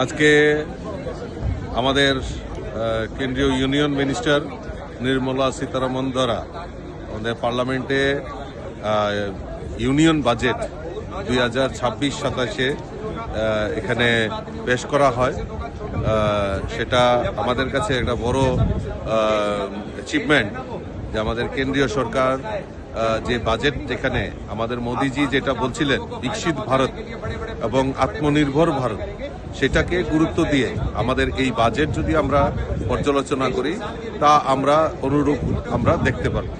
আজকে আমাদের কেন্দ্রীয় ইউনিয়ন মিনিস্টার নির্মলা সীতারামন দ্বারা আমাদের পার্লামেন্টে ইউনিয়ন বাজেট 2026-27 এখানে পেশ করা হয়। সেটা আমাদের কাছে একটা বড় অ্যাচিভমেন্ট যে আমাদের কেন্দ্রীয় সরকার যে বাজেট, যেখানে আমাদের মোদিজি যেটা বলছিলেন বিকশিত ভারত এবং আত্মনির্ভর ভারত, সেটাকে গুরুত্ব দিয়ে আমাদের এই বাজেট যদি আমরা পর্যালোচনা করি তা আমরা অনুরূপ আমরা দেখতে পারব।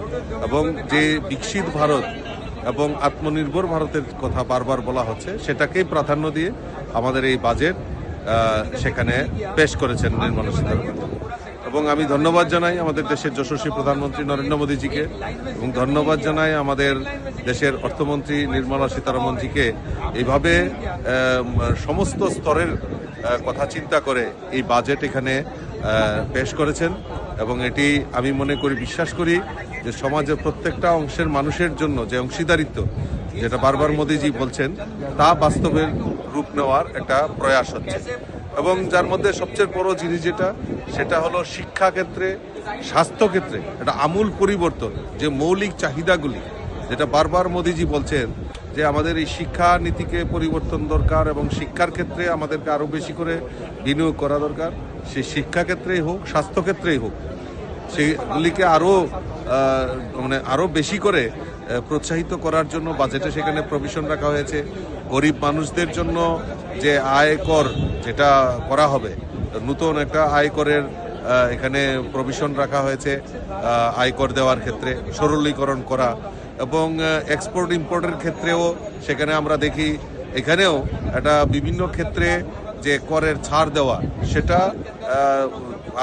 এবং যে বিকশিত ভারত এবং আত্মনির্ভর ভারতের কথা বারবার বলা হচ্ছে, সেটাকেই প্রাধান্য দিয়ে আমাদের এই বাজেট সেখানে পেশ করেছেন নির্মলা সীতারামন। এবং আমি ধন্যবাদ জানাই আমাদের দেশের যশস্বী প্রধানমন্ত্রী নরেন্দ্র মোদীজিকে, এবং ধন্যবাদ জানাই আমাদের দেশের অর্থমন্ত্রী নির্মলা সীতারামনজিকে এইভাবে সমস্ত স্তরের কথা চিন্তা করে এই বাজেট এখানে পেশ করেছেন। এবং এটি আমি মনে করি, বিশ্বাস করি যে সমাজের প্রত্যেকটা অংশের মানুষের জন্য যে অংশীদারিত্ব, যেটা বারবার মোদীজি বলছেন, তা বাস্তবের রূপ নেওয়ার একটা প্রয়াস হচ্ছে। এবং যার মধ্যে সবচেয়ে বড় জিনিস সেটা হলো শিক্ষাক্ষেত্রে, স্বাস্থ্যক্ষেত্রে একটা আমূল পরিবর্তন। যে মৌলিক চাহিদাগুলি, যেটা বারবার মোদীজি বলছেন যে আমাদের এই শিক্ষা নীতিকে পরিবর্তন দরকার এবং শিক্ষার ক্ষেত্রে আমাদেরকে আরও বেশি করে বিনিয়োগ করা দরকার। সেই শিক্ষাক্ষেত্রেই হোক, স্বাস্থ্যক্ষেত্রেই হোক, সেগুলিকে আরও বেশি করে প্রোৎসাহিত করার জন্য বাজেটে সেখানে প্রভিশন রাখা হয়েছে। গরিব মানুষদের জন্য যে আয়কর যেটা করা হবে, নতুন একটা আয়করের এখানে প্রভিশন রাখা হয়েছে। আয়কর দেওয়ার ক্ষেত্রে সরলীকরণ করা, এবং এক্সপোর্ট ইম্পোর্টের ক্ষেত্রেও সেখানে আমরা দেখি এখানেও একটা বিভিন্ন ক্ষেত্রে যে করের ছাড় দেওয়া, সেটা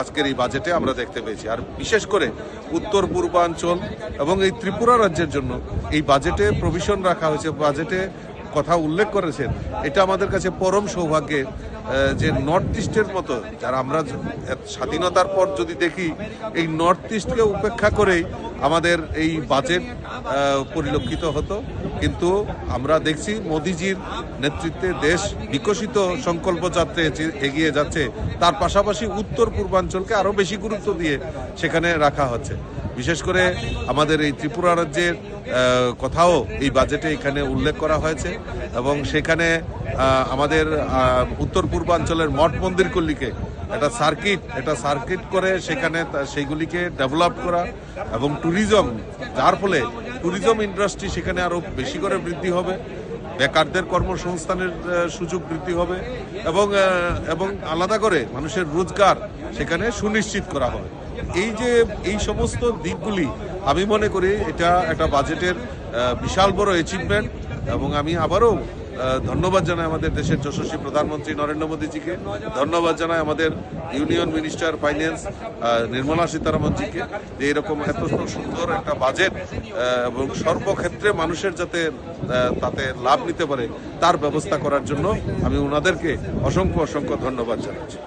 আজকের এই বাজেটে আমরা দেখতে পেয়েছি। আর বিশেষ করে উত্তর পূর্বাঞ্চল এবং এই ত্রিপুরা রাজ্যের জন্য এই বাজেটে প্রভিশন রাখা হয়েছে, বাজেটে কথা উল্লেখ করেছেন। এটা আমাদের কাছে পরম সৌভাগ্যের যে নর্থ ইস্টের মতো, যারা আমরা স্বাধীনতার পর যদি দেখি, এই নর্থ ইস্টকে উপেক্ষা করেই আমাদের এই বাজেট পরিলক্ষিত হতো। কিন্তু আমরা দেখছি মোদিজির নেতৃত্বে দেশ বিকশিত সংকল্প যাত্রায় এগিয়ে যাচ্ছে। তার পাশাপাশি উত্তর পূর্বাঞ্চলকে আরও বেশি গুরুত্ব দিয়ে সেখানে রাখা হচ্ছে। বিশেষ করে আমাদের এই ত্রিপুরা রাজ্যের কথাও এই বাজেটে এখানে উল্লেখ করা হয়েছে। এবং সেখানে আমাদের উত্তর পূর্বাঞ্চলের মঠ মন্দিরগুলিকে একটা সার্কিট করে সেখানে সেইগুলিকে ডেভেলপ করা, এবং ট্যুরিজম, যার ফলে ট্যুরিজম ইন্ডাস্ট্রি সেখানে আরও বেশি করে বৃদ্ধি হবে, বেকারদের কর্মসংস্থানের সুযোগ বৃদ্ধি হবে, এবং আলাদা করে মানুষের রোজগার সেখানে সুনিশ্চিত করা হবে। এই সমস্ত দিকগুলি আমি মনে করি এটা একটা বাজেটের বিশাল বড় অ্যাচিভমেন্ট। এবং আমি আবারও ধন্যবাদ জানাই আমাদের দেশের যশস্বী প্রধানমন্ত্রী নরেন্দ্র মোদীজিকে, ধন্যবাদ জানাই আমাদের ইউনিয়ন মিনিস্টার ফাইন্যান্স নির্মলা সীতারামনজিকে, যে এরকম এত সুন্দর একটা বাজেট এবং সর্বক্ষেত্রে মানুষের যাতে তাতে লাভ নিতে পারে তার ব্যবস্থা করার জন্য আমি ওনাদেরকে অসংখ্য ধন্যবাদ জানাচ্ছি।